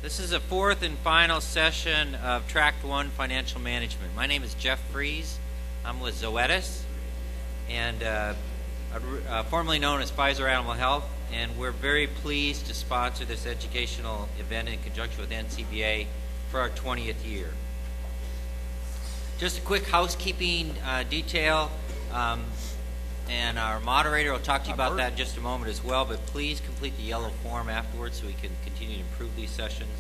This is the fourth and final session of Tract 1 Financial Management. My name is Jeff Fries. I'm with Zoetis, and formerly known as Pfizer Animal Health, and we're very pleased to sponsor this educational event in conjunction with NCBA for our 20th year. Just a quick housekeeping detail, and our moderator will talk to you about that in just a moment as well, but please complete the yellow form afterwards so we can continue to improve these sessions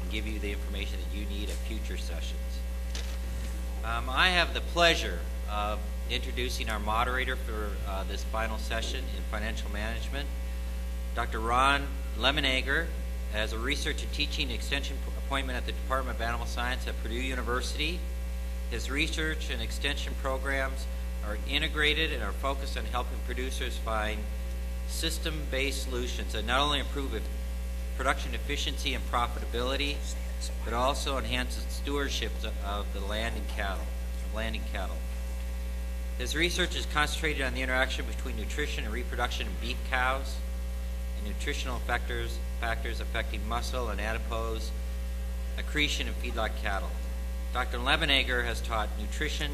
and give you the information that you need at future sessions. I have the pleasure of introducing our moderator for this final session in financial management, Dr. Ron Lemonegger, as a research and teaching extension appointment at the Department of Animal Science at Purdue University. His research and extension programs are integrated and are focused on helping producers find system-based solutions that not only improve production efficiency and profitability, but also enhance the stewardship of the land and cattle. His research is concentrated on the interaction between nutrition and reproduction in beef cows and nutritional factors affecting muscle and adipose accretion in feedlot cattle. Dr. Lemonegger has taught nutrition,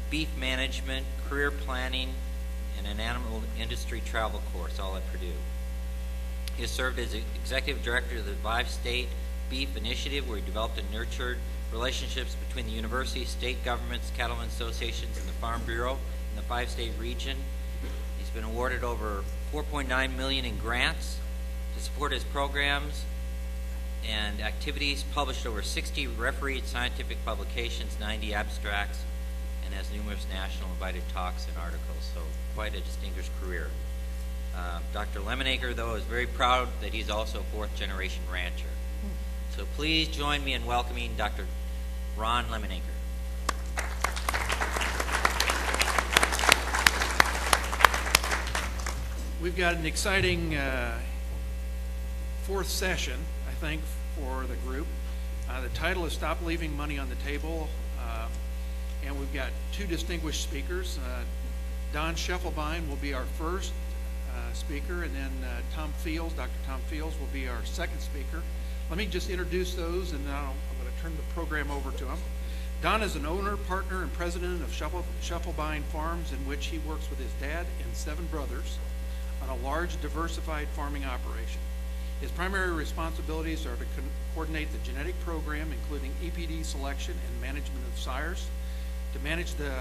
beef management, career planning, and an animal industry travel course, all at Purdue. He has served as executive director of the 5-state beef initiative, where he developed and nurtured relationships between the university, state governments, cattlemen associations, and the Farm Bureau in the 5-state region. He's been awarded over $4.9 million in grants to support his programs and activities, published over 60 refereed scientific publications, 90 abstracts, and has numerous national invited talks and articles, so quite a distinguished career. Dr. Lemonegger, though, is very proud that he's also a fourth-generation rancher. So please join me in welcoming Dr. Ron Lemonegger. We've got an exciting fourth session, I think, for the group. The title is Stop Leaving Money on the Table. And we've got two distinguished speakers. Don Scheffelbein will be our first speaker, and then Dr. Tom Fields will be our second speaker. Let me just introduce those, and now I'm going to turn the program over to him. Don is an owner, partner, and president of Scheffelbein Farms, in which he works with his dad and 7 brothers on a large diversified farming operation. His primary responsibilities are to coordinate the genetic program, including EPD selection and management of sires, to manage the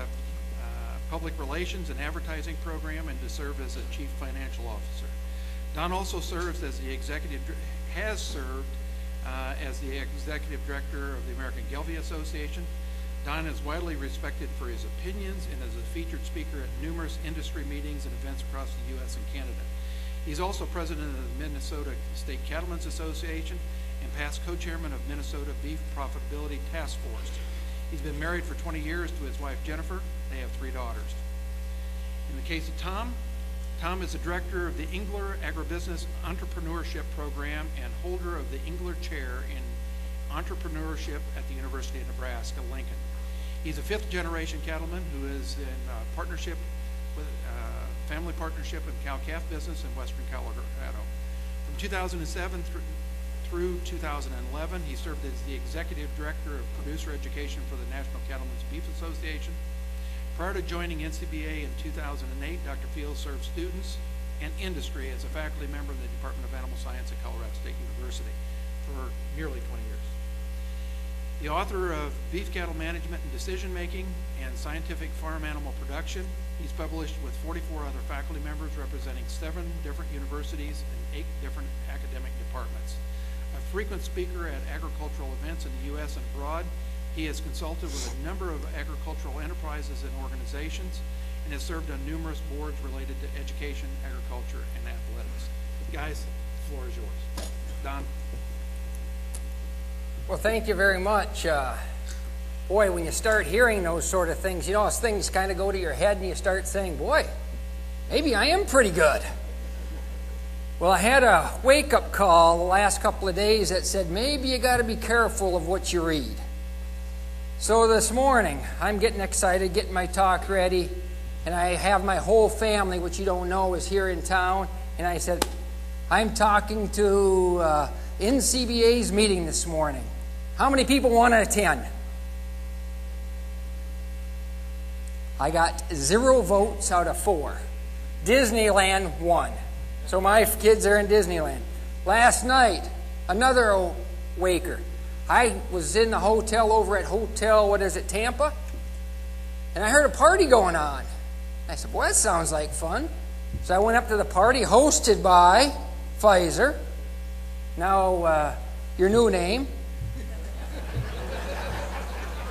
public relations and advertising program, and to serve as a chief financial officer. Don also serves as the executive director of the American Gelbvieh Association. Don is widely respected for his opinions and is a featured speaker at numerous industry meetings and events across the U.S. and Canada. He's also president of the Minnesota State Cattlemen's Association and past co-chairman of Minnesota Beef Profitability Task Force. He's been married for 20 years to his wife, Jennifer. They have 3 daughters. In the case of Tom is the director of the Engler Agribusiness Entrepreneurship Program and holder of the Engler Chair in Entrepreneurship at the University of Nebraska, Lincoln. He's a 5th-generation cattleman who is in partnership with family partnership in cow-calf business in western Colorado. From 2007 through 2011, he served as the executive director of producer education for the National Cattlemen's Beef Association. Prior to joining NCBA in 2008, Dr. Fields served students and industry as a faculty member in the Department of Animal Science at Colorado State University for nearly 20 years. The author of Beef Cattle Management and Decision Making and Scientific Farm Animal Production, he's published with 44 other faculty members representing 7 different universities and 8 different academic departments. A frequent speaker at agricultural events in the U.S. and abroad, he has consulted with a number of agricultural enterprises and organizations and has served on numerous boards related to education, agriculture, and athletics. Guys, the floor is yours. Don. Well, thank you very much. Boy, when you start hearing those sort of things, you know, as things kind of go to your head and you start saying, boy, maybe I am pretty good. Well, I had a wake-up call the last couple of days that said maybe you got to be careful of what you read. So this morning, I'm getting excited, getting my talk ready, and I have my whole family, which you don't know is here in town, and I said, I'm talking to NCBA's meeting this morning. How many people want to attend? I got 0 votes out of 4. Disneyland won. So my kids are in Disneyland. Last night, another waker. I was in the hotel over at Tampa? And I heard a party going on. I said, boy, that sounds like fun. So I went up to the party hosted by Pfizer. Now, your new name.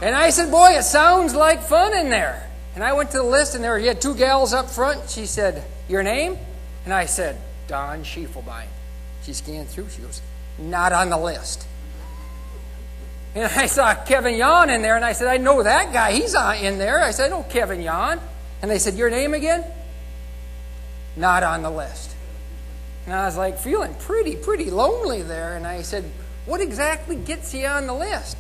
And I said, boy, it sounds like fun in there. And I went to the list, and you had 2 gals up front. She said, your name? And I said, Don Schiefelbein. She scanned through. She goes, not on the list. And I saw Kevin Yon in there, and I said, I know that guy. He's in there. I said, I know Kevin Yon. And they said, your name again? Not on the list. And I was like feeling pretty lonely there. And I said, what exactly gets you on the list?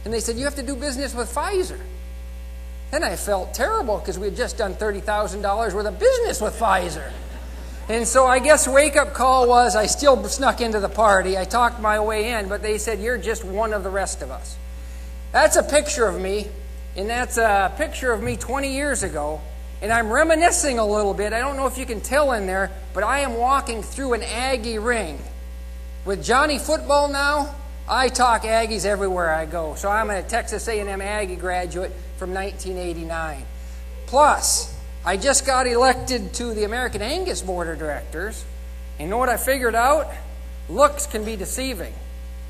And they said, you have to do business with Pfizer. Then I felt terrible because we had just done $30,000 worth of business with Pfizer. And so I guess wake-up call was I still snuck into the party. I talked my way in, but they said, you're just one of the rest of us. That's a picture of me, and that's a picture of me 20 years ago. And I'm reminiscing a little bit. I don't know if you can tell in there, but I am walking through an Aggie ring. With Johnny Football now, I talk Aggies everywhere I go. So I'm a Texas A&M Aggie graduate from 1989. Plus, I just got elected to the American Angus Board of Directors. And you know what I figured out? Looks can be deceiving.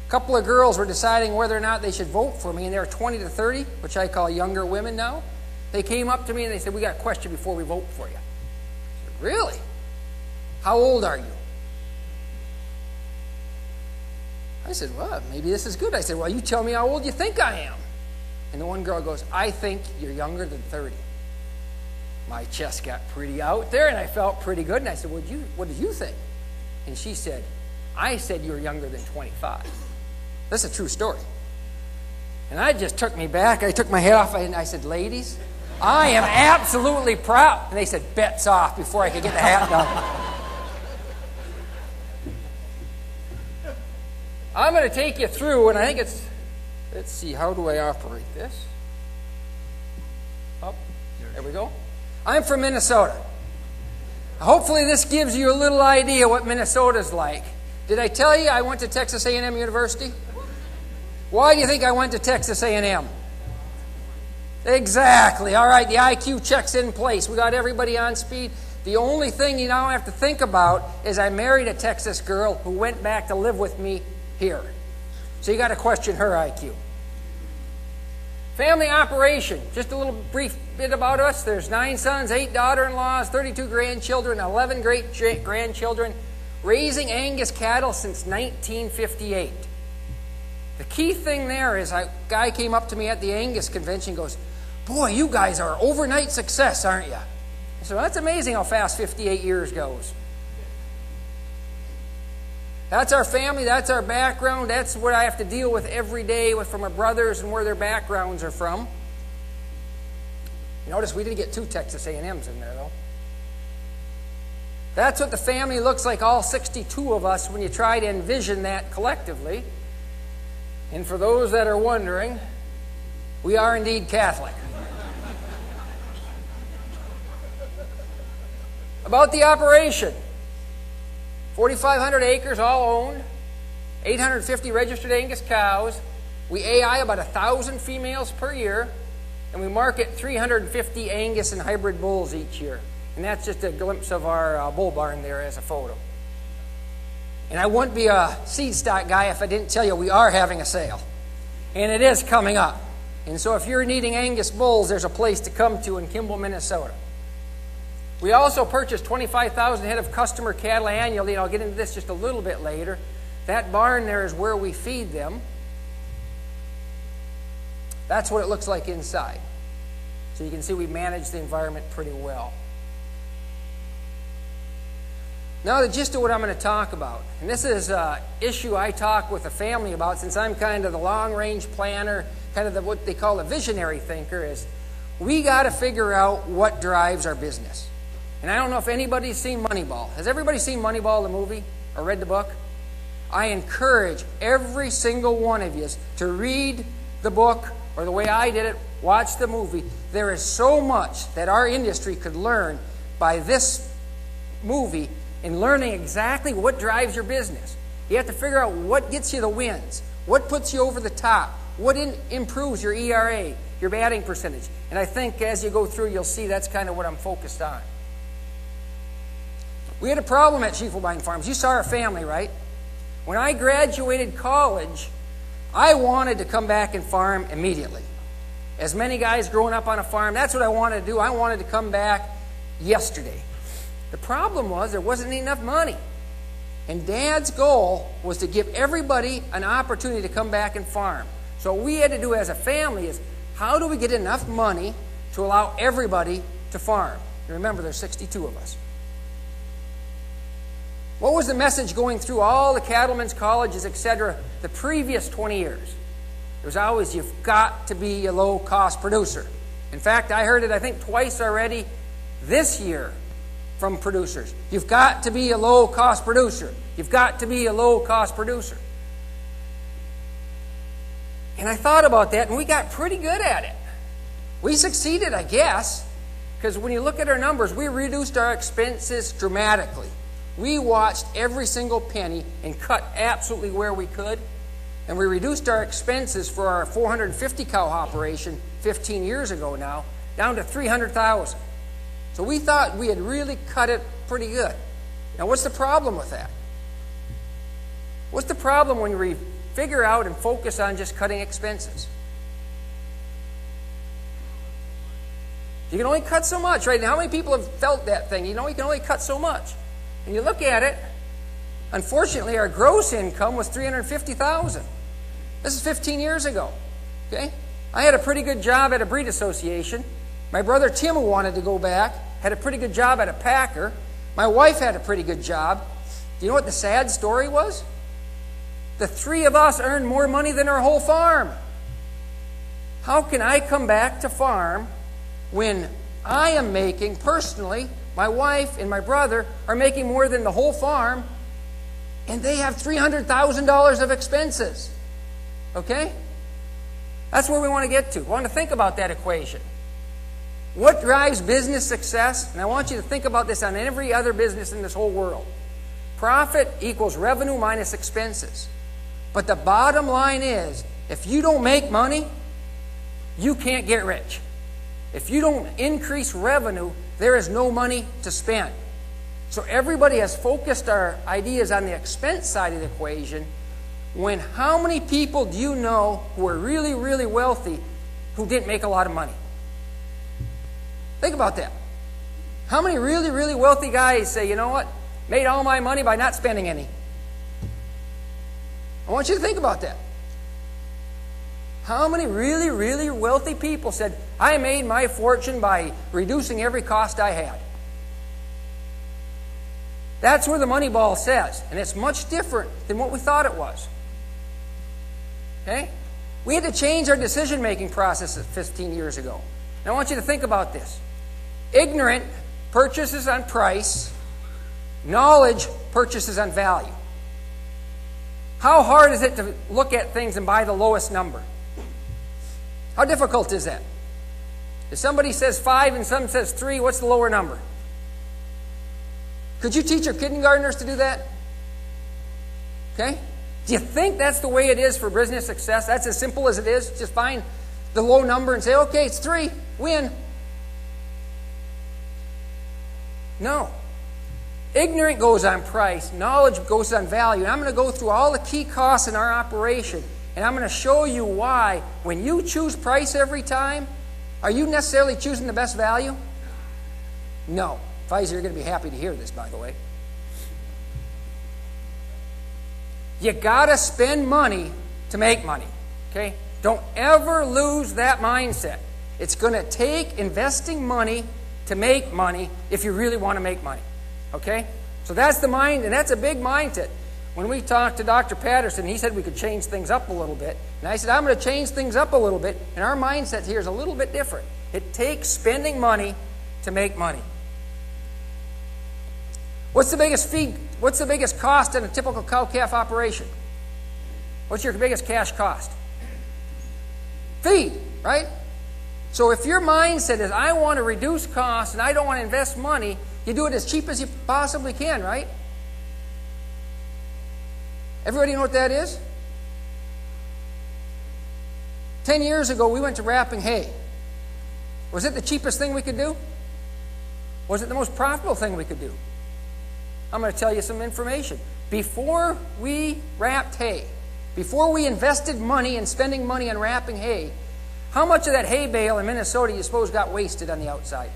A couple of girls were deciding whether or not they should vote for me, and they were 20 to 30, which I call younger women now. They came up to me and they said, we got a question before we vote for you. I said, really? How old are you? I said, well, maybe this is good. I said, well, you tell me how old you think I am. And the one girl goes, I think you're younger than 30. My chest got pretty out there, and I felt pretty good. And I said, what did you think? And she said, I said you were younger than 25. That's a true story. And I just took me back. I took my hat off, and I said, ladies, I am absolutely proud. And they said, bets off before I could get the hat done. I'm going to take you through, and I think it's, let's see, how do I operate this? Up. There we go. I'm from Minnesota. Hopefully this gives you a little idea what Minnesota's like. Did I tell you I went to Texas A&M University? Why do you think I went to Texas A&M? Exactly. All right, the IQ check's in place. We got everybody on speed. The only thing you now have to think about is I married a Texas girl who went back to live with me here. So you got to question her IQ. Family operation. Just a little brief bit about us. There's 9 sons, 8 daughter-in-laws, 32 grandchildren, 11 great-grandchildren, raising Angus cattle since 1958. The key thing there is a guy came up to me at the Angus convention and goes, boy, you guys are overnight success, aren't you? I said, well, that's amazing how fast 58 years goes. That's our family, that's our background, that's what I have to deal with every day from my brothers and where their backgrounds are from. You notice we didn't get 2 Texas A&Ms in there, though. That's what the family looks like, all 62 of us, when you try to envision that collectively. And for those that are wondering, we are indeed Catholic. About the operation. 4,500 acres, all owned. 850 registered Angus cows. We AI about 1,000 females per year. And we market 350 Angus and hybrid bulls each year. And that's just a glimpse of our bull barn there as a photo. And I wouldn't be a seed stock guy if I didn't tell you we are having a sale. And it is coming up. And so if you're needing Angus bulls, there's a place to come to in Kimball, Minnesota. We also purchased 25,000 head of customer cattle annually, and I'll get into this just a little bit later. That barn there is where we feed them. That's what it looks like inside. So you can see we manage the environment pretty well. Now the gist of what I'm going to talk about, and this is an issue I talk with the family about since I'm kind of the long-range planner, kind of what they call a visionary thinker, is we got to figure out what drives our business. And I don't know if anybody's seen Moneyball. Has everybody seen Moneyball, the movie, or read the book? I encourage every single one of you to read the book, or the way I did it, watch the movie. There is so much that our industry could learn by this movie in learning exactly what drives your business. You have to figure out what gets you the wins, what puts you over the top, what improves your ERA, your batting percentage. And I think as you go through, you'll see that's kind of what I'm focused on. We had a problem at Schiefelbein Farms. You saw our family, right? When I graduated college, I wanted to come back and farm immediately. As many guys growing up on a farm, that's what I wanted to do. I wanted to come back yesterday. The problem was there wasn't enough money. And Dad's goal was to give everybody an opportunity to come back and farm. So what we had to do as a family is, how do we get enough money to allow everybody to farm? And remember, there's 62 of us. What was the message going through all the cattlemen's colleges, etc., the previous 20 years? It was always, you've got to be a low-cost producer. In fact, I heard it, I think, twice already this year from producers. You've got to be a low-cost producer. You've got to be a low-cost producer. And I thought about that, and we got pretty good at it. We succeeded, I guess, because when you look at our numbers, we reduced our expenses dramatically. We watched every single penny and cut absolutely where we could. And we reduced our expenses for our 450 cow operation 15 years ago now, down to $300,000. So we thought we had really cut it pretty good. Now what's the problem with that? What's the problem when we figure out and focus on just cutting expenses? You can only cut so much, right? Now, how many people have felt that thing? You know, you can only cut so much. And you look at it, unfortunately, our gross income was $350,000. This is 15 years ago. Okay? I had a pretty good job at a breed association. My brother Tim, who wanted to go back, had a pretty good job at a packer. My wife had a pretty good job. Do you know what the sad story was? The three of us earned more money than our whole farm. How can I come back to farm when I am making, personally, my wife and my brother are making more than the whole farm, and they have $300,000 of expenses? Okay? That's where we want to get to. We want to think about that equation. What drives business success? And I want you to think about this on every other business in this whole world. Profit equals revenue minus expenses. But the bottom line is, if you don't make money, you can't get rich. If you don't increase revenue, there is no money to spend. So everybody has focused our ideas on the expense side of the equation, when how many people do you know who are really, really wealthy who didn't make a lot of money? Think about that. How many really, really wealthy guys say, you know what, made all my money by not spending any? I want you to think about that. How many really, really wealthy people said, I made my fortune by reducing every cost I had? That's where the Moneyball says, and it's much different than what we thought it was. Okay? We had to change our decision-making process 15 years ago. And I want you to think about this. Ignorant purchases on price, knowledge purchases on value. How hard is it to look at things and buy the lowest number? How difficult is that? If somebody says 5 and some says 3, what's the lower number? Could you teach your kindergartners to do that? Okay? Do you think that's the way it is for business success? That's as simple as it is? Just find the low number and say, okay, it's 3, win. No. Ignorant goes on price. Knowledge goes on value. And I'm going to go through all the key costs in our operation. And I'm going to show you why, when you choose price every time, are you necessarily choosing the best value? No. Pfizer, you're going to be happy to hear this, by the way. You got to spend money to make money. Okay? Don't ever lose that mindset. It's going to take investing money to make money if you really want to make money. Okay? So that's the mind, and that's a big mindset. When we talked to Dr. Patterson, he said we could change things up a little bit. And I said, I'm going to change things up a little bit, and our mindset here is a little bit different. It takes spending money to make money. What's the biggest What's the biggest cost in a typical cow-calf operation? What's your biggest cash cost? Feed, right? So if your mindset is, I want to reduce costs and I don't want to invest money, you do it as cheap as you possibly can, right? Everybody know what that is? 10 years ago, we went to wrapping hay. Was it the cheapest thing we could do? Was it the most profitable thing we could do? I'm going to tell you some information. Before we wrapped hay, before we invested money in spending money on wrapping hay, how much of that hay bale in Minnesota you suppose got wasted on the outside?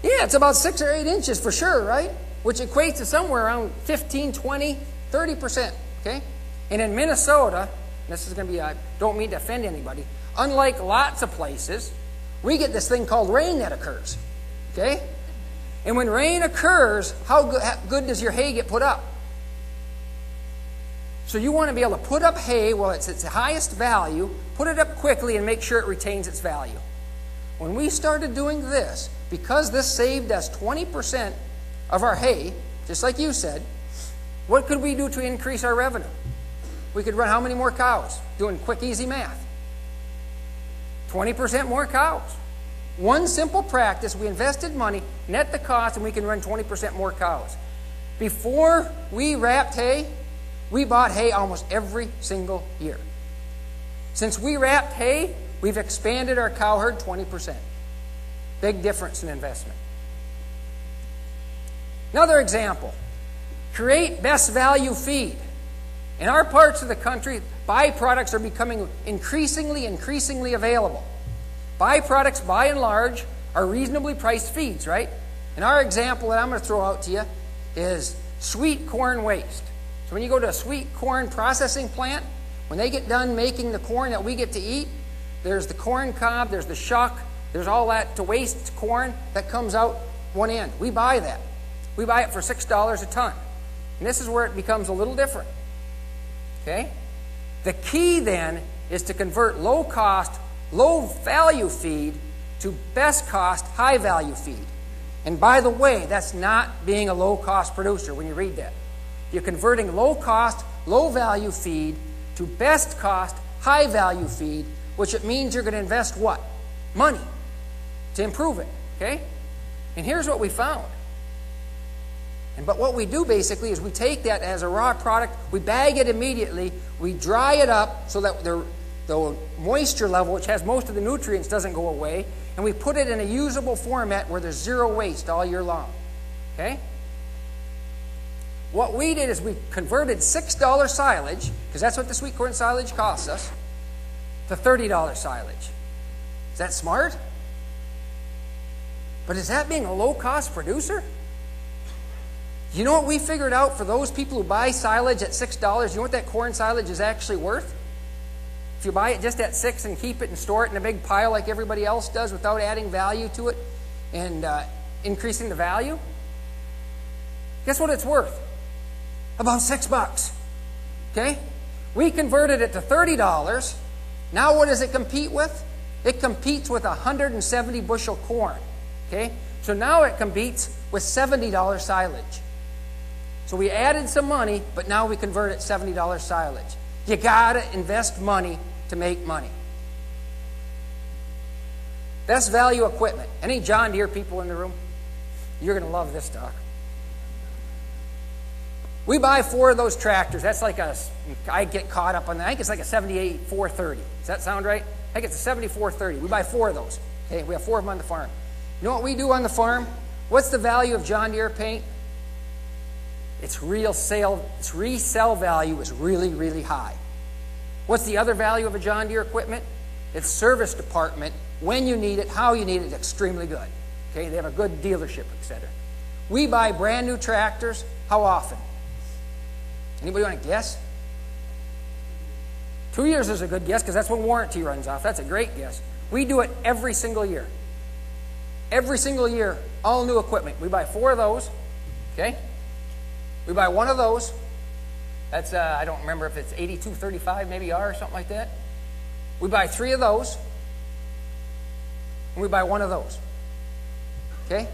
Yeah, it's about 6 or 8 inches for sure, right? Which equates to somewhere around 15, 20, 30%, okay? And in Minnesota, this is going to be, I don't mean to offend anybody, unlike lots of places, we get this thing called rain that occurs, okay? And when rain occurs, how good does your hay get put up? So you want to be able to put up hay while it's its highest value, put it up quickly, and make sure it retains its value. When we started doing this, because this saved us 20% of our hay, just like you said, what could we do to increase our revenue? We could run how many more cows? Doing quick, easy math. 20% more cows. One simple practice, we invested money, net the cost, and we can run 20% more cows. Before we wrapped hay, we bought hay almost every single year. Since we wrapped hay, we've expanded our cow herd 20%. Big difference in investment. Another example. Create best value feed. In our parts of the country, byproducts are becoming increasingly available. Byproducts, by and large, are reasonably priced feeds, right? And our example that I'm going to throw out to you is sweet corn waste. So when you go to a sweet corn processing plant, when they get done making the corn that we get to eat, there's the corn cob, there's the shuck, there's all that to waste corn that comes out one end. We buy that. We buy it for $6 a ton. And this is where it becomes a little different. Okay? The key then is to convert low cost, low value feed to best cost, high value feed. And by the way, that's not being a low cost producer when you read that. You're converting low cost, low value feed to best cost, high value feed, which it means you're going to invest what? Money to improve it. Okay? And here's what we found. But what we do basically is we take that as a raw product, we bag it immediately, we dry it up so that the moisture level, which has most of the nutrients, doesn't go away, and we put it in a usable format where there's zero waste all year long. Okay? What we did is we converted $6 silage, because that's what the sweet corn silage costs us, to $30 silage. Is that smart? But is that being a low-cost producer? You know what we figured out for those people who buy silage at $6? You know what that corn silage is actually worth? If you buy it just at $6 and keep it and store it in a big pile like everybody else does without adding value to it and increasing the value, guess what it's worth? About $6. Okay? We converted it to $30. Now what does it compete with? It competes with 170 bushel corn. Okay? So now it competes with $70 silage. So we added some money, but now we convert it $70 silage. You got to invest money to make money. Best value equipment. Any John Deere people in the room? You're going to love this talk. We buy 4 of those tractors. That's like I get caught up on that. I think it's like a 78 430. Does that sound right? I think it's a 7430. We buy 4 of those. Okay, we have 4 of them on the farm. You know what we do on the farm? What's the value of John Deere paint? Its resale value is really, really high. What's the other value of a John Deere equipment? Its service department, when you need it, how you need it, extremely good. Okay, they have a good dealership, etc. We buy brand new tractors. How often? Anybody want to guess? 2 years is a good guess because that's when warranty runs off. That's a great guess. We do it every single year. Every single year, all new equipment. We buy 4 of those. Okay? We buy 1 of those. That's, I don't remember if it's 8235 maybe R or something like that. We buy 3 of those. And we buy 1 of those. Okay?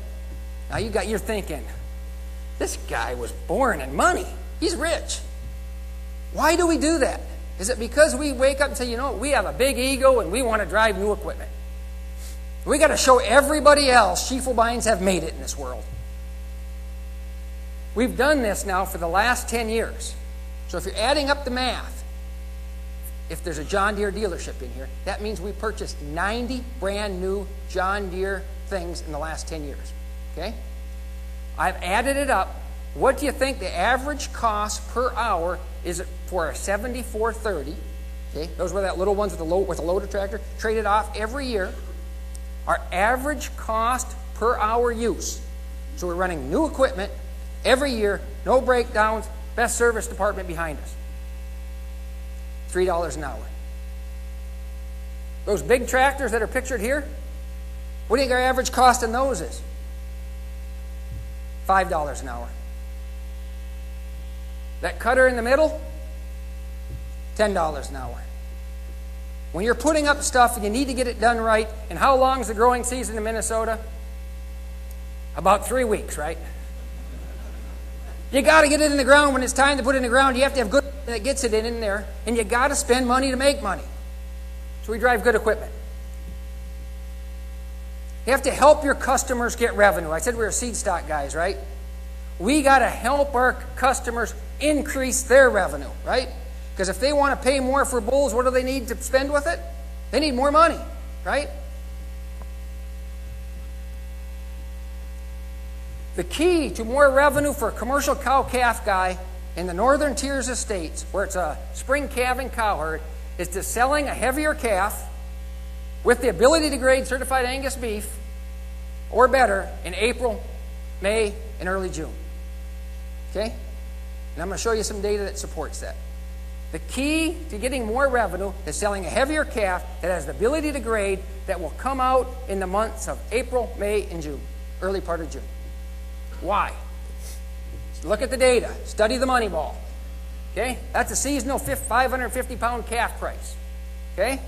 Now you're thinking, this guy was born in money. He's rich. Why do we do that? Is it because we wake up and say, you know, we have a big ego and we want to drive new equipment? We got to show everybody else Schiefelbeins have made it in this world. We've done this now for the last 10 years. So if you're adding up the math, if there's a John Deere dealership in here, that means we purchased 90 brand new John Deere things in the last 10 years. Okay? I've added it up. What do you think the average cost per hour is for a 7430? Okay? Those were that little ones with a loader tractor, traded off every year. Our average cost per hour use. So we're running new equipment every year, no breakdowns, best service department behind us. $3 an hour. Those big tractors that are pictured here, what do you think our average cost in those is? $5 an hour. That cutter in the middle, $10 an hour. When you're putting up stuff and you need to get it done right, and how long is the growing season in Minnesota? About 3 weeks, right? You got to get it in the ground when it's time to put it in the ground. You have to have good equipment that gets it in there, and you got to spend money to make money. So we drive good equipment. You have to help your customers get revenue. I said we were seed stock guys, right? We got to help our customers increase their revenue, right? Because if they want to pay more for bulls, what do they need to spend with it? They need more money, right? The key to more revenue for a commercial cow-calf guy in the northern tiers of states, where it's a spring calving cow herd, is to selling a heavier calf with the ability to grade certified Angus beef or better in April, May, and early June. Okay? And I'm going to show you some data that supports that. The key to getting more revenue is selling a heavier calf that has the ability to grade that will come out in the months of April, May, and June, early part of June. Why? Look at the data. Study the money ball. Okay? That's a seasonal 550-pound calf price. Okay?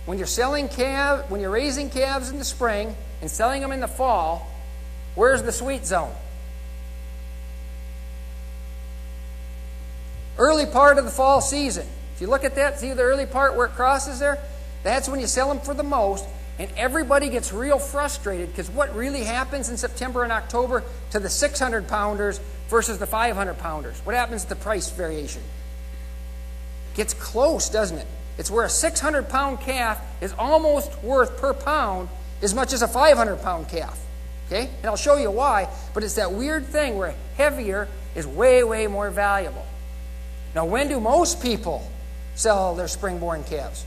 When you're selling when you're raising calves in the spring and selling them in the fall, where's the sweet zone? Early part of the fall season. If you look at that, see the early part where it crosses there? That's when you sell them for the most. And everybody gets real frustrated because what really happens in September and October to the 600-pounders versus the 500-pounders? What happens to the price variation? Gets close, doesn't it? It's where a 600-pound calf is almost worth per pound as much as a 500-pound calf. Okay? And I'll show you why, but it's that weird thing where heavier is way, way more valuable. Now, when do most people sell their spring-born calves?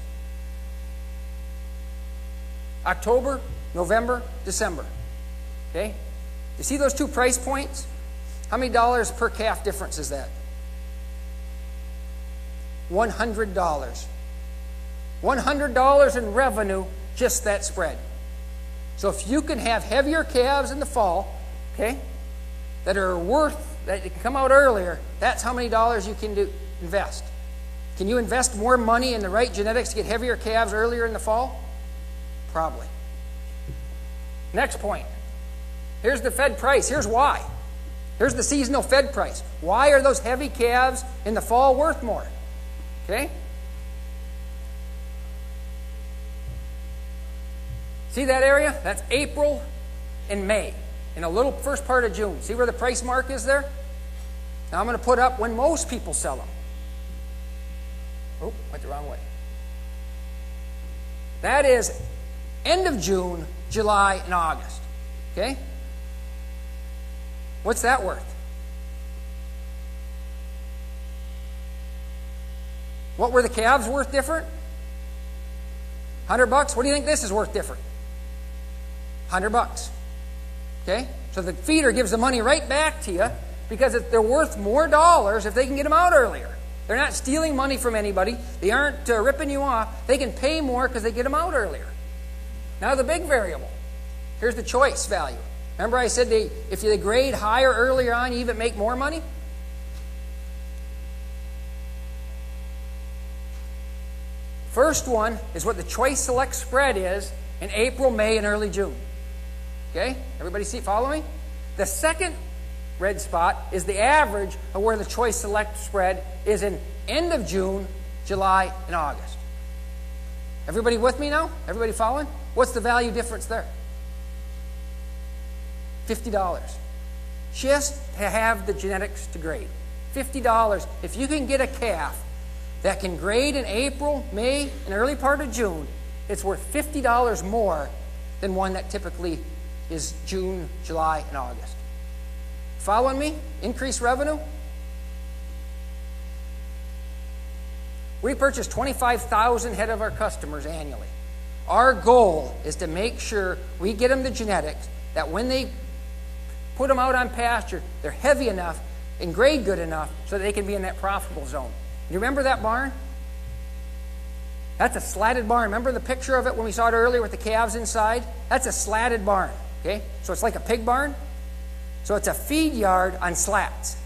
October, November, December. Okay? You see those two price points? How many dollars per calf difference is that? $100. $100 in revenue, just that spread. So if you can have heavier calves in the fall, okay, that can come out earlier, that's how many dollars you can invest. Can you invest more money in the right genetics to get heavier calves earlier in the fall? Probably. Next point. Here's the fed price. Here's why. Here's the seasonal fed price. Why are those heavy calves in the fall worth more? Okay? See that area? That's April and May. And a little first part of June. See where the price mark is there? Now I'm going to put up when most people sell them. Oh, went the wrong way. That is end of June, July, and August. Okay? What's that worth? What were the calves worth different? $100. What do you think this is worth different? $100. Okay? So the feeder gives the money right back to you because they're worth more dollars if they can get them out earlier. They're not stealing money from anybody. They aren't ripping you off. They can pay more because they get them out earlier. Now the big variable. Here's the choice value. Remember I said if you grade higher earlier on, you even make more money? First one is what the choice select spread is in April, May, and early June. Okay? Everybody follow me? The second red spot, is the average of where the choice select spread is in end of June, July, and August. Everybody with me now? Everybody following? What's the value difference there? $50. Just to have the genetics to grade. $50. If you can get a calf that can grade in April, May, and early part of June, it's worth $50 more than one that typically is June, July, and August. Following me? Increased revenue? We purchase 25,000 head of our customers annually. Our goal is to make sure we get them the genetics that when they put them out on pasture, they're heavy enough and grade good enough so that they can be in that profitable zone. You remember that barn? That's a slatted barn. Remember the picture of it when we saw it earlier with the calves inside? That's a slatted barn. Okay? So it's like a pig barn. So it's a feed yard on slats.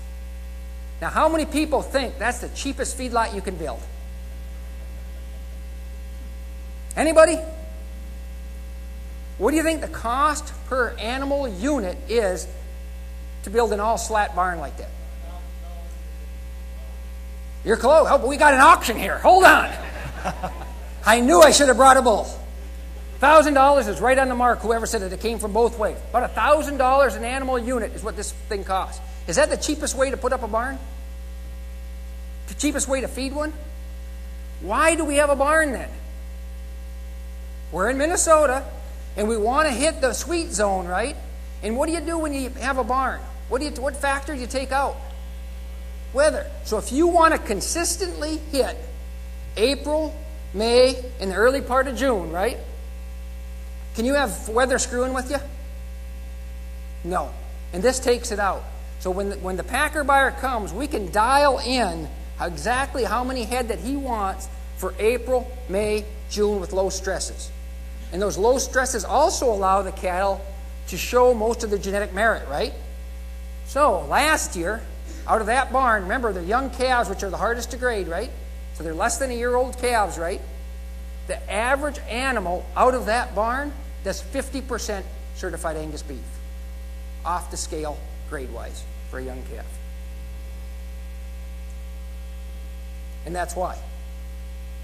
Now, how many people think that's the cheapest feedlot you can build? Anybody? What do you think the cost per animal unit is to build an all-slat barn like that? You're close. Oh, but we got an auction here. Hold on. I knew I should have brought a bull. $1,000 is right on the mark, whoever said it. It came from both ways. About $1,000 an animal unit is what this thing costs. Is that the cheapest way to put up a barn? The cheapest way to feed one? Why do we have a barn then? We're in Minnesota, and we want to hit the sweet zone, right? And what do you do when you have a barn? What factor do you take out? Weather. So if you want to consistently hit April, May, and the early part of June, right? Can you have weather screwing with you? No. And this takes it out. So when the packer buyer comes, we can dial in exactly how many head that he wants for April, May, June with low stresses. And those low stresses also allow the cattle to show most of their genetic merit, right? So last year, out of that barn, remember they're young calves, which are the hardest to grade, right? So they're less than a year old calves, right? The average animal out of that barn does 50% certified Angus beef. Off the scale, grade-wise, for a young calf. And that's why.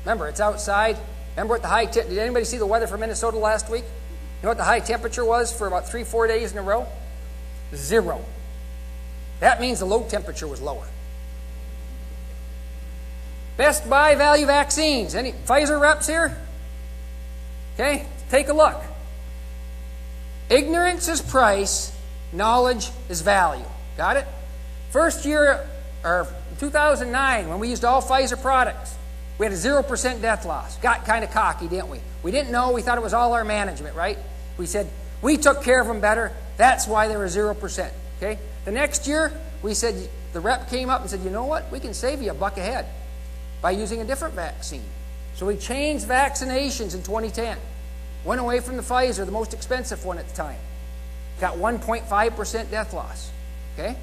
Remember, it's outside. Remember what the high did anybody see the weather for Minnesota last week? You know what the high temperature was for about 3-4 days in a row? 0. That means the low temperature was lower. Best buy value vaccines. Any Pfizer reps here? Okay, take a look. Ignorance is price, knowledge is value. Got it? First year, or 2009, when we used all Pfizer products, we had a 0% death loss. Got kind of cocky, didn't we? We didn't know. We thought it was all our management, right? We said, we took care of them better. That's why they were 0%. Okay? The next year, we said, the rep came up and said, you know what? We can save you $1 a head by using a different vaccine. So we changed vaccinations in 2010. Went away from the Pfizer, the most expensive one at the time. Got 1.5% death loss. Okay?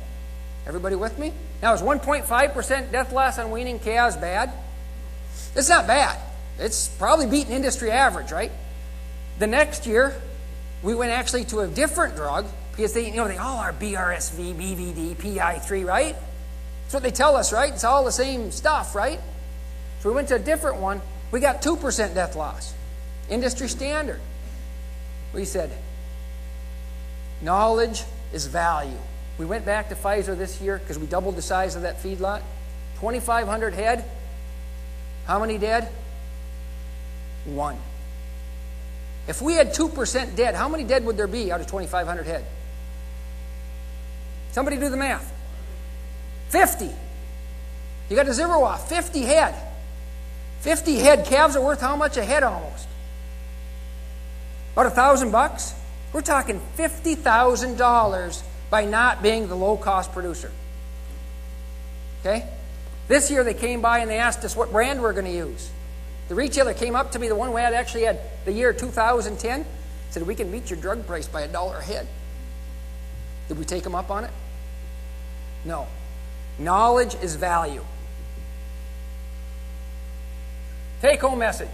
Everybody with me? Now, is 1.5% death loss on weaning calves bad? It's not bad. It's probably beating industry average, right? The next year, we went actually to a different drug because they all are BRSV, BVD, PI3, right? That's what they tell us, right? It's all the same stuff, right? So we went to a different one. We got 2% death loss. Industry standard. We said, knowledge is value. We went back to Pfizer this year because we doubled the size of that feedlot. 2,500 head. How many dead? 1. If we had 2% dead, how many dead would there be out of 2,500 head? Somebody do the math. 50. You got a 0 off. 50 head. 50 head. Calves are worth how much a head almost? About $1,000? We're talking $50,000 by not being the low-cost producer. Okay? This year they came by and they asked us what brand we're going to use. The retailer came up to me, the one we had actually had the year 2010, said, we can beat your drug price by $1 a head. Did we take them up on it? No. Knowledge is value. Take-home message.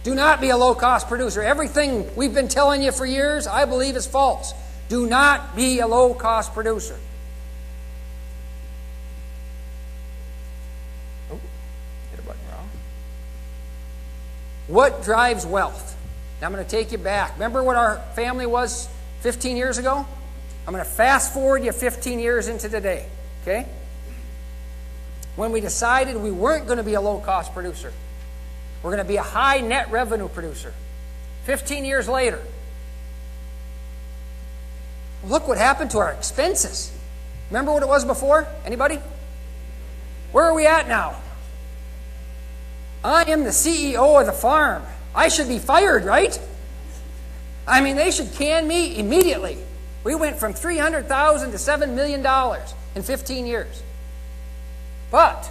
Do not be a low-cost producer. Everything we've been telling you for years, I believe is false. Do not be a low-cost producer. What drives wealth? Now I'm going to take you back. Remember what our family was 15 years ago? I'm going to fast forward you 15 years into today, okay? When we decided we weren't going to be a low-cost producer. We're going to be a high net revenue producer. 15 years later. Look what happened to our expenses. Remember what it was before? Anybody? Where are we at now? I am the CEO of the farm. I should be fired, right? I mean, they should can me immediately. We went from $300,000 to $7 million in 15 years. But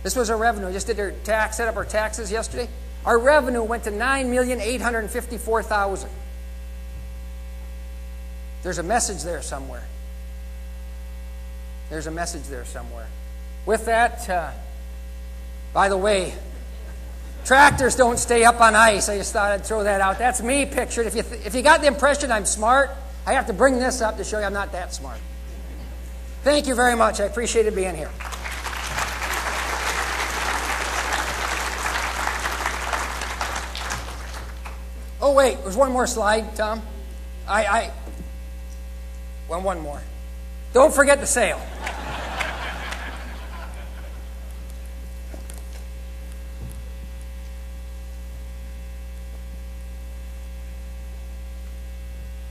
this was our revenue. I just did set up our taxes yesterday. Our revenue went to $9,854,000. There's a message there somewhere. There's a message there somewhere. With that, by the way, tractors don't stay up on ice. I just thought I'd throw that out. That's me pictured. If you got the impression I'm smart, I have to bring this up to show you I'm not that smart. Thank you very much. I appreciated being here. Oh, wait. There's one more slide, Tom. One more. Don't forget the sale.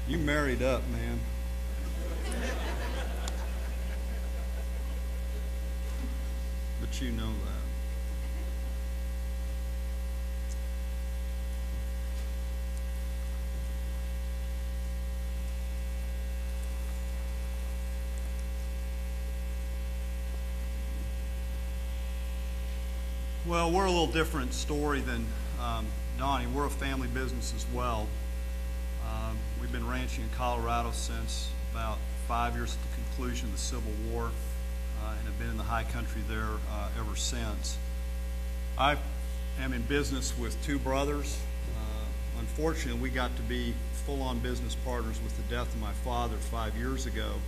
You married up, man. But you know that. Well, we're a little different story than Donnie. We're a family business as well. We've been ranching in Colorado since about 5 years at the conclusion of the Civil War, and have been in the high country there ever since. I am in business with two brothers. Unfortunately, we got to be full-on business partners with the death of my father 5 years ago,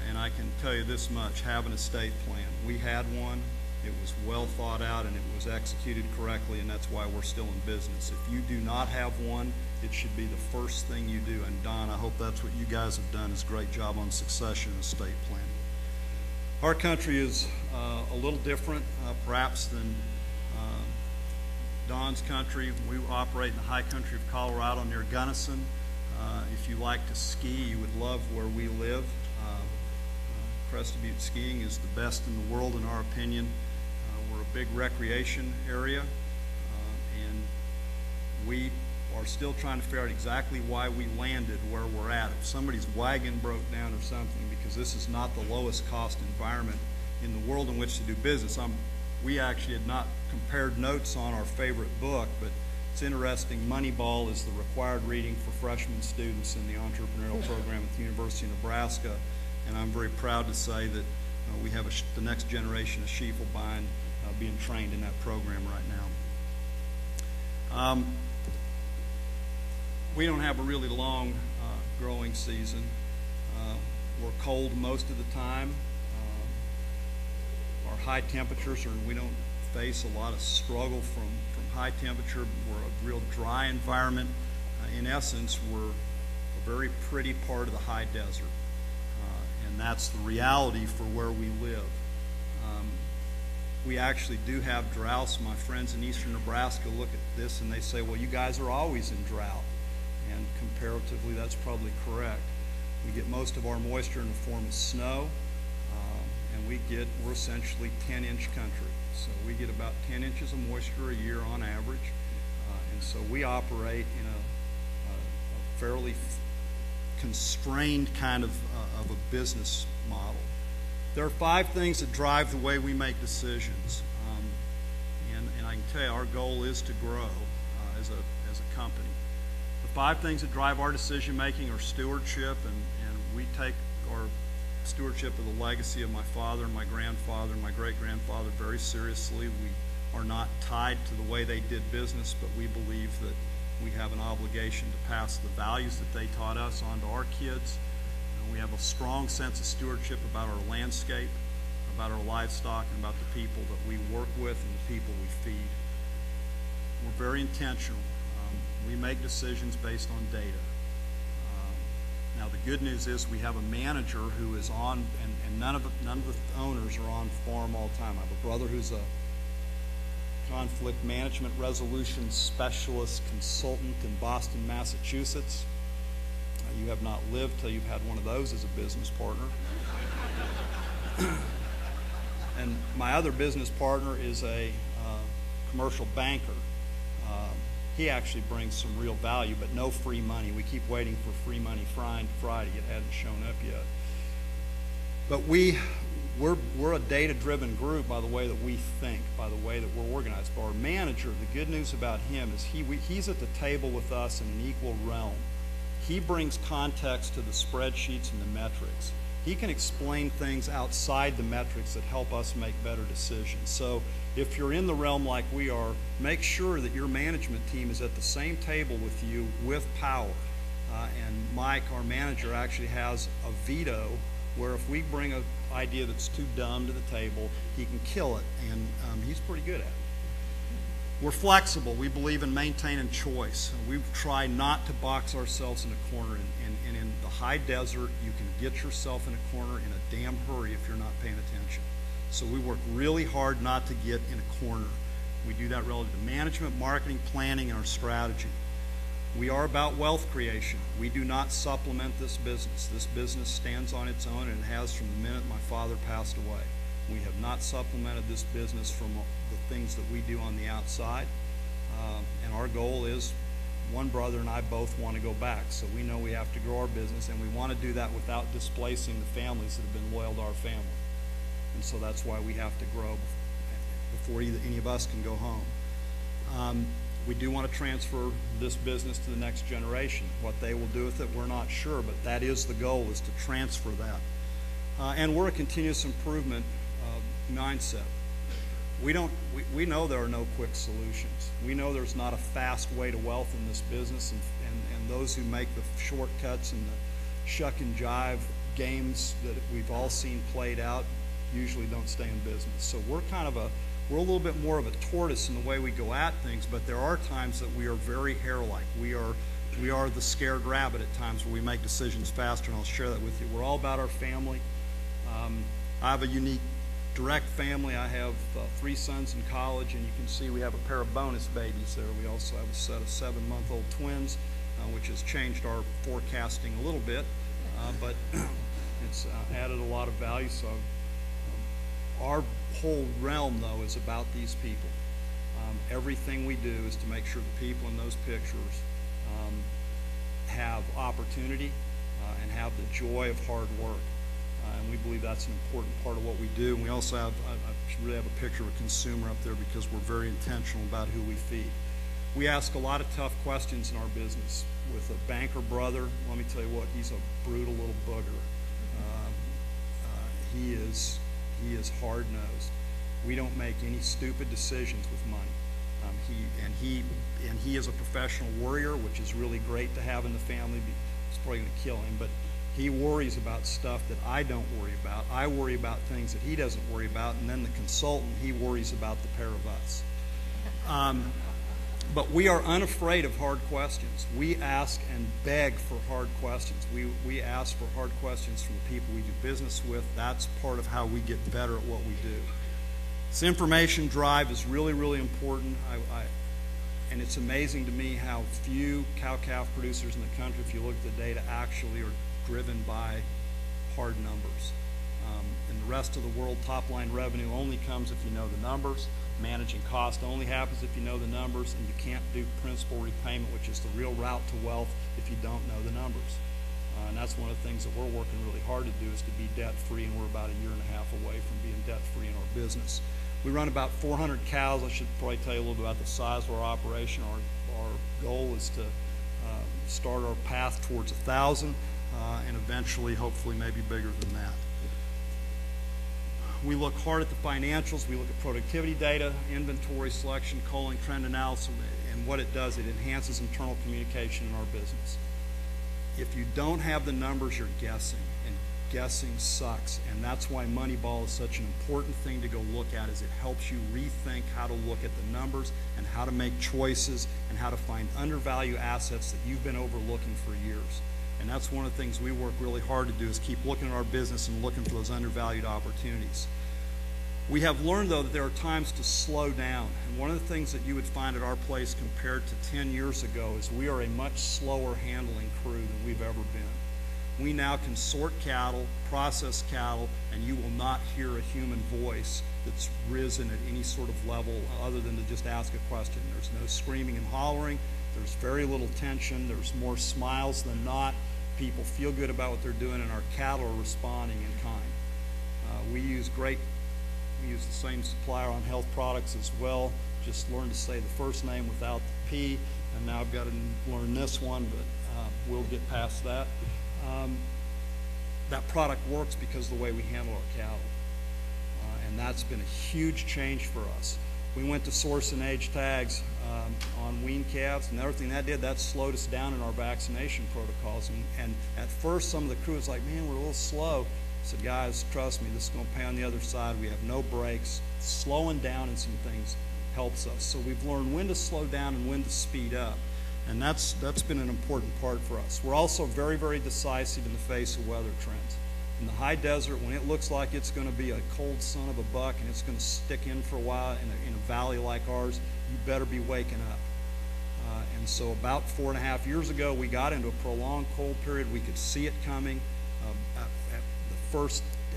and I can tell you this much: have an estate plan. We had one. It was well thought out and it was executed correctly, and that's why we're still in business. If you do not have one, it should be the first thing you do. And Don, I hope that's what you guys have done, is a great job on succession and estate planning. Our country is a little different, perhaps, than Don's country. We operate in the high country of Colorado near Gunnison. If you like to ski, you would love where we live. Crested Butte skiing is the best in the world in our opinion. We're a big recreation area, and we are still trying to figure out exactly why we landed where we're at. If somebody's wagon broke down or something, because this is not the lowest cost environment in the world in which to do business. We actually had not compared notes on our favorite book, but it's interesting. Moneyball is the required reading for freshman students in the entrepreneurial program at the University of Nebraska. And I'm very proud to say that we have the next generation of Schiefelbein being trained in that program right now. We don't have a really long growing season. We're cold most of the time. Our high temperatures, we don't face a lot of struggle from high temperature. We're a real dry environment. In essence, we're a very pretty part of the high desert. And that's the reality for where we live. We actually do have droughts. My friends in eastern Nebraska look at this and they say, well, you guys are always in drought. And comparatively, that's probably correct. We get most of our moisture in the form of snow, and we're essentially 10-inch country. So we get about 10 inches of moisture a year on average. And so we operate in a fairly constrained kind of a business model. There are 5 things that drive the way we make decisions, and I can tell you our goal is to grow as a company. The 5 things that drive our decision making are stewardship, and we take our stewardship of the legacy of my father and my grandfather and my great-grandfather very seriously. We are not tied to the way they did business, but we believe that we have an obligation to pass the values that they taught us on to our kids. We have a strong sense of stewardship about our landscape, about our livestock, and about the people that we work with and the people we feed. we're very intentional. We make decisions based on data. Now the good news is we have a manager who is on, and none of the owners are on farm all the time. I have a brother who's a conflict management resolution specialist consultant in Boston, Massachusetts. You have not lived till you've had one of those as a business partner. And my other business partner is a commercial banker. He actually brings some real value, but no free money. We keep waiting for free money Friday. It hadn't shown up yet. But we're a data-driven group by the way that we think, by the way that we're organized. But our manager, the good news about him is he's at the table with us in an equal realm. He brings context to the spreadsheets and the metrics. He can explain things outside the metrics that help us make better decisions. So if you're in the realm like we are, make sure that your management team is at the same table with you with power. And Mike, our manager, actually has a veto where if we bring an idea that's too dumb to the table, he can kill it, and he's pretty good at it. We're flexible. We believe in maintaining choice. We try not to box ourselves in a corner. And in the high desert, you can get yourself in a corner in a damn hurry if you're not paying attention. So we work really hard not to get in a corner. We do that relative to management, marketing, planning, and our strategy. We are about wealth creation. We do not supplement this business. This business stands on its own, and it has from the minute my father passed away. We have not supplemented this business from the things that we do on the outside. And our goal is, one brother and I both want to go back. So we know we have to grow our business, and we want to do that without displacing the families that have been loyal to our family. And so that's why we have to grow before any of us can go home. We do want to transfer this business to the next generation. What they will do with it, we're not sure, but that is the goal, is to transfer that. And we're a continuous improvement mindset. We know there are no quick solutions. We know there's not a fast way to wealth in this business, and those who make the shortcuts and the shuck and jive games that we've all seen played out usually don't stay in business. So we're a little bit more of a tortoise in the way we go at things, but there are times that we are very hare-like. We are the scared rabbit at times where we make decisions faster, and I'll share that with you. We're all about our family. I have a unique direct family. I have 3 sons in college, and you can see we have a pair of bonus babies there. We also have a set of 7-month-old twins, which has changed our forecasting a little bit, but it's added a lot of value. So our whole realm, though, is about these people. Everything we do is to make sure the people in those pictures have opportunity and have the joy of hard work. And we believe that's an important part of what we do. And we also have, I really have a picture of a consumer up there because we're very intentional about who we feed. We ask a lot of tough questions in our business. With a banker brother, let me tell you what, he's a brutal little booger. He is hard-nosed. We don't make any stupid decisions with money. He is a professional warrior, which is really great to have in the family. It's probably going to kill him, but he worries about stuff that I don't worry about. I worry about things that he doesn't worry about, and then the consultant, he worries about the pair of us. But we are unafraid of hard questions. We ask and beg for hard questions. We ask for hard questions from the people we do business with. That's part of how we get better at what we do. This information drive is really, really important. And it's amazing to me how few cow-calf producers in the country, if you look at the data, actually are driven by hard numbers. In the rest of the world, top-line revenue only comes if you know the numbers. Managing cost only happens if you know the numbers, and you can't do principal repayment, which is the real route to wealth, if you don't know the numbers. And that's one of the things that we're working really hard to do, is to be debt-free, and we're about 1.5 years away from being debt-free in our business. We run about 400 cows. I should probably tell you a little bit about the size of our operation. Our goal is to start our path towards 1,000, and eventually, hopefully, maybe bigger than that. We look hard at the financials. We look at productivity data, inventory selection, culling, trend analysis, and what it does, it enhances internal communication in our business. If you don't have the numbers, you're guessing. And guessing sucks, and that's why Moneyball is such an important thing to go look at, is it helps you rethink how to look at the numbers and how to make choices and how to find undervalued assets that you've been overlooking for years. And that's one of the things we work really hard to do, is keep looking at our business and looking for those undervalued opportunities. We have learned, though, that there are times to slow down. And one of the things that you would find at our place compared to 10 years ago is we are a much slower handling crew than we've ever been. We now can sort cattle, process cattle, and you will not hear a human voice that's risen at any sort of level other than to just ask a question. There's no screaming and hollering. There's very little tension. There's more smiles than not. People feel good about what they're doing, and our cattle are responding in kind. We use the same supplier on health products as well. Just learned to say the first name without the P, and now I've got to learn this one, but we'll get past that. That product works because of the way we handle our cattle, and that's been a huge change for us. We went to source and age tags on wean calves, and everything that did, that slowed us down in our vaccination protocols. And at first, some of the crew was like, man, we're a little slow. I said, guys, trust me, this is going to pay on the other side. We have no brakes. Slowing down in some things helps us. So we've learned when to slow down and when to speed up. And that's been an important part for us. We're also very, very decisive in the face of weather trends. In the high desert, when it looks like it's going to be a cold son of a buck and it's going to stick in for a while in a valley like ours, you better be waking up. And so about 4.5 years ago, we got into a prolonged cold period. We could see it coming.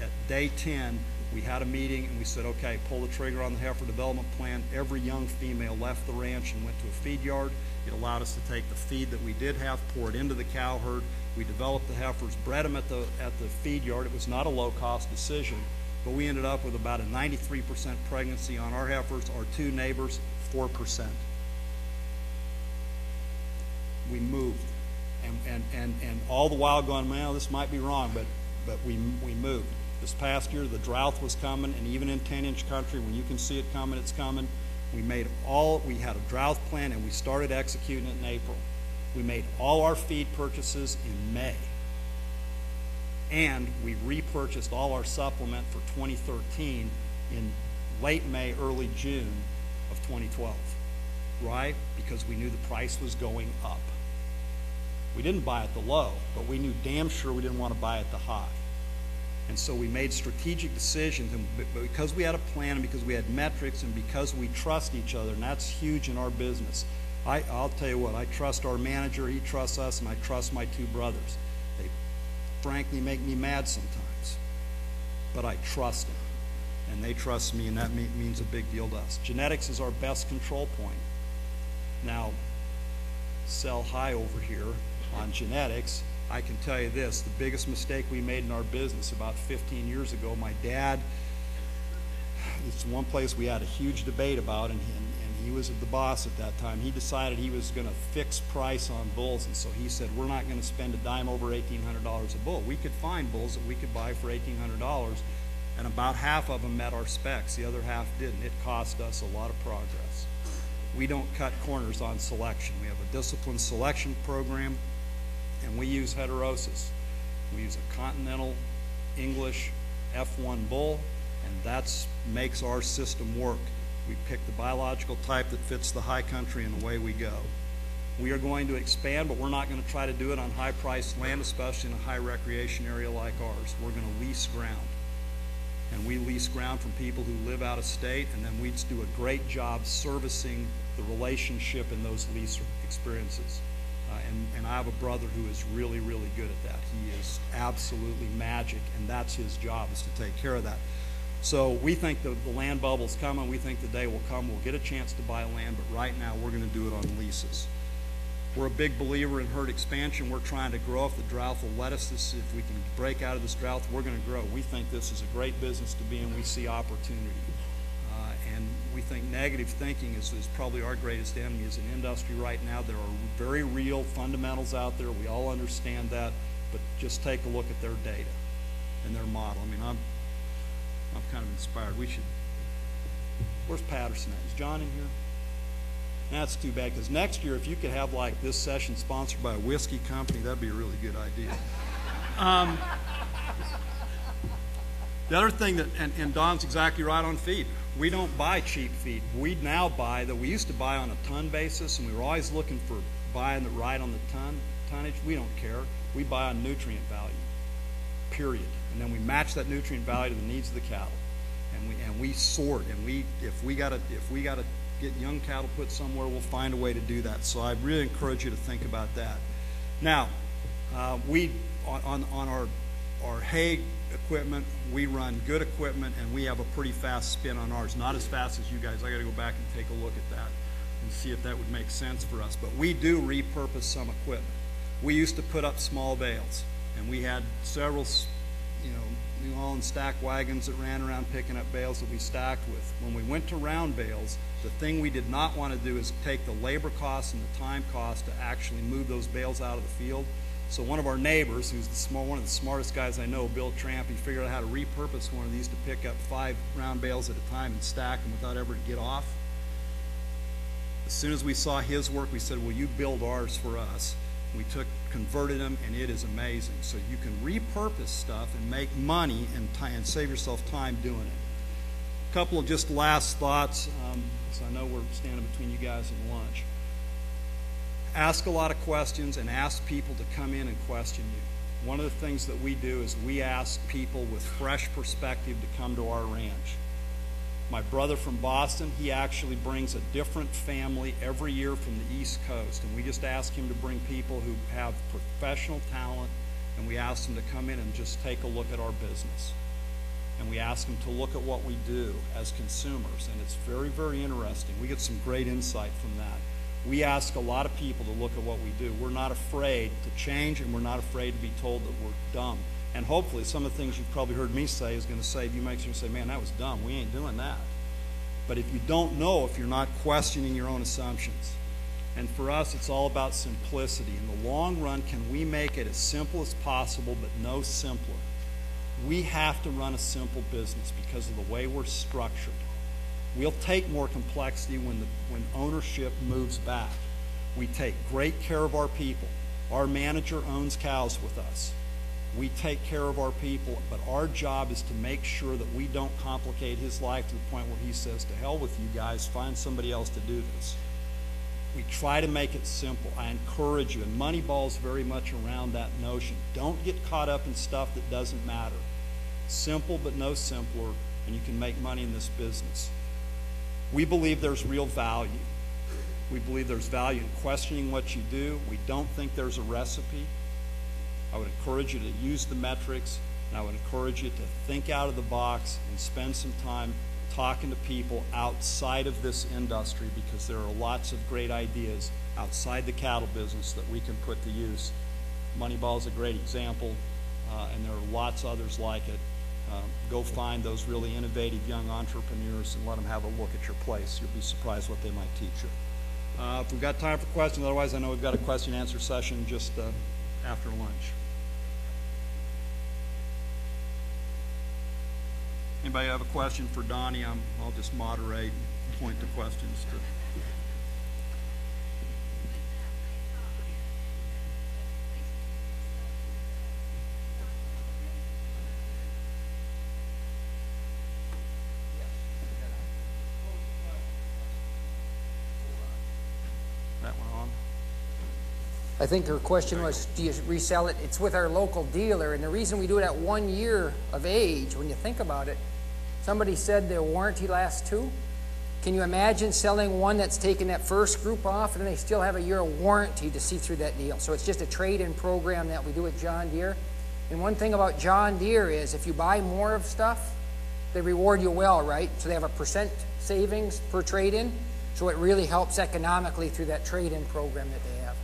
At day 10, we had a meeting and we said, okay, pull the trigger on the heifer development plan. Every young female left the ranch and went to a feed yard. It allowed us to take the feed that we did have, pour it into the cow herd. We developed the heifers, bred them at the feed yard. It was not a low-cost decision, but we ended up with about a 93% pregnancy on our heifers. Our two neighbors, 4%. We moved, and all the while going, well, this might be wrong, but we moved. This past year, the drought was coming, and even in 10-inch country, when you can see it coming, it's coming. We had a drought plan, and we started executing it in April. We made all our feed purchases in May, and we repurchased all our supplement for 2013 in late May, early June of 2012. Right? Because we knew the price was going up. We didn't buy at the low, but we knew damn sure we didn't want to buy at the high. And so we made strategic decisions, and because we had a plan, and because we had metrics, and because we trust each other, and that's huge in our business. I'll tell you what, I trust our manager, he trusts us, and I trust my two brothers. They frankly make me mad sometimes, but I trust them, and they trust me, and that means a big deal to us. Genetics is our best control point. Now, sell high over here on genetics. I can tell you this, the biggest mistake we made in our business about 15 years ago, my dad, it's one place we had a huge debate about, and he was the boss at that time. He decided he was going to fix price on bulls, and so he said, we're not going to spend a dime over $1,800 a bull. We could find bulls that we could buy for $1,800, and about half of them met our specs. The other half didn't. It cost us a lot of progress. We don't cut corners on selection. We have a disciplined selection program, and we use heterosis. We use a continental English F1 bull, and that makes our system work. We pick the biological type that fits the high country, and away we go. We are going to expand, but we're not going to try to do it on high-priced land, especially in a high recreation area like ours. We're going to lease ground. And we lease ground from people who live out of state, and then we do a great job servicing the relationship in those lease experiences. And I have a brother who is really, really good at that. He is absolutely magic, and that's his job, is to take care of that. So we think the land bubble's coming. We think the day will come. We'll get a chance to buy land, but right now we're going to do it on leases. We're a big believer in herd expansion. We're trying to grow. If the drought will let us, if we can break out of this drought, we're going to grow. We think this is a great business to be in. We see opportunity. And we think negative thinking is probably our greatest enemy as an industry right now. There are very real fundamentals out there. We all understand that, but just take a look at their data and their model. I mean, I'm kind of inspired. Where's Patterson at? Is John in here? That's too bad, because next year, if you could have like this session sponsored by a whiskey company, that'd be a really good idea. The other thing that, and Don's exactly right on feed. We don't buy cheap feed. We now buy that we used to buy on a ton basis, and we were always looking for buying the right on the tonnage. We don't care. We buy on nutrient value, period. And then we match that nutrient value to the needs of the cattle, and we sort. And if we gotta get young cattle put somewhere, we'll find a way to do that. So I really encourage you to think about that. Now, we on our hay equipment, we run good equipment, and we have a pretty fast spin on ours. Not as fast as you guys. I got to go back and take a look at that and see if that would make sense for us. But we do repurpose some equipment. We used to put up small bales, and we had several, New Holland stack wagons that ran around picking up bales that we stacked with. When we went to round bales, the thing we did not want to do is take the labor costs and the time costs to actually move those bales out of the field. So one of our neighbors, who's one of the smartest guys I know, Bill Tramp, he figured out how to repurpose one of these to pick up 5 round bales at a time and stack them without ever to get off. As soon as we saw his work, we said, well, you build ours for us. We converted them, and it is amazing. So you can repurpose stuff and make money and save yourself time doing it. A couple of just last thoughts, because I know we're standing between you guys and lunch. Ask a lot of questions and ask people to come in and question you. One of the things that we do is we ask people with fresh perspective to come to our ranch. My brother from Boston, he actually brings a different family every year from the East Coast, and we just ask him to bring people who have professional talent, and we ask them to come in and just take a look at our business. And we ask them to look at what we do as consumers, and it's very, very interesting. We get some great insight from that. We ask a lot of people to look at what we do. We're not afraid to change, and we're not afraid to be told that we're dumb. And hopefully some of the things you've probably heard me say is going to save you, makes you say, man, that was dumb. We ain't doing that. But if you don't know, if you're not questioning your own assumptions, and for us it's all about simplicity. In the long run, can we make it as simple as possible but no simpler? We have to run a simple business because of the way we're structured. We'll take more complexity when ownership moves back. We take great care of our people. Our manager owns cows with us. We take care of our people, but our job is to make sure that we don't complicate his life to the point where he says, to hell with you guys, find somebody else to do this. We try to make it simple. I encourage you, and Moneyball's very much around that notion. Don't get caught up in stuff that doesn't matter. Simple but no simpler, and you can make money in this business. We believe there's real value. We believe there's value in questioning what you do. We don't think there's a recipe. I would encourage you to use the metrics, and I would encourage you to think out of the box and spend some time talking to people outside of this industry, because there are lots of great ideas outside the cattle business that we can put to use. Moneyball is a great example, and there are lots others like it. Go find those really innovative young entrepreneurs and let them have a look at your place. You'll be surprised what they might teach you. If we've got time for questions, otherwise I know we've got a question and answer session just after lunch. Anybody have a question for Donnie? I'll just moderate and point the questions to. That one on? I think her question was, do you resell it? It's with our local dealer, and the reason we do it at 1 year of age, when you think about it, somebody said their warranty lasts 2. Can you imagine selling one that's taken that first group off, and then they still have a year of warranty to see through that deal? So it's just a trade-in program that we do with John Deere. And one thing about John Deere is if you buy more of stuff, they reward you well, right? So they have a % savings per trade-in. So it really helps economically through that trade-in program that they have.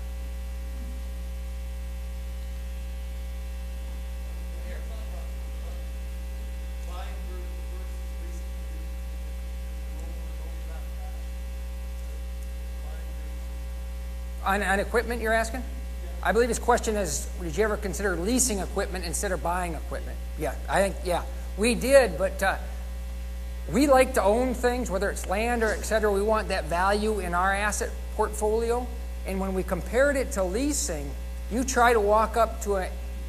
On equipment, you're asking? I believe his question is, did you ever consider leasing equipment instead of buying equipment? Yeah, I think, yeah, we did, but we like to own things, whether it's land or et cetera. We want that value in our asset portfolio. And when we compared it to leasing, you try to walk up to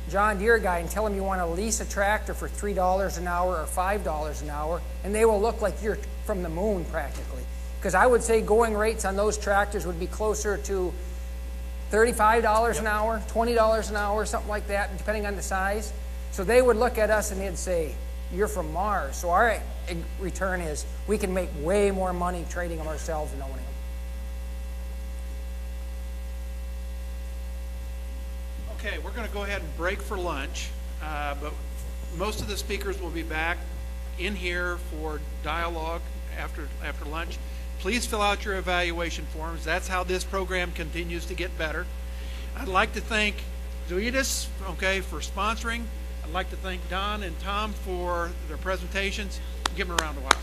John Deere guy and tell them you want to lease a tractor for $3 an hour or $5 an hour, and they will look like you're from the moon practically. Because I would say going rates on those tractors would be closer to $35 an hour, $20 an hour, something like that, depending on the size. So they would look at us and they'd say, you're from Mars. So our return is we can make way more money trading them ourselves than owning them. Okay, we're going to go ahead and break for lunch, but most of the speakers will be back in here for dialogue after lunch. Please fill out your evaluation forms. That's how this program continues to get better. I'd like to thank Zoetis, for sponsoring. I'd like to thank Don and Tom for their presentations. Give them a round of applause.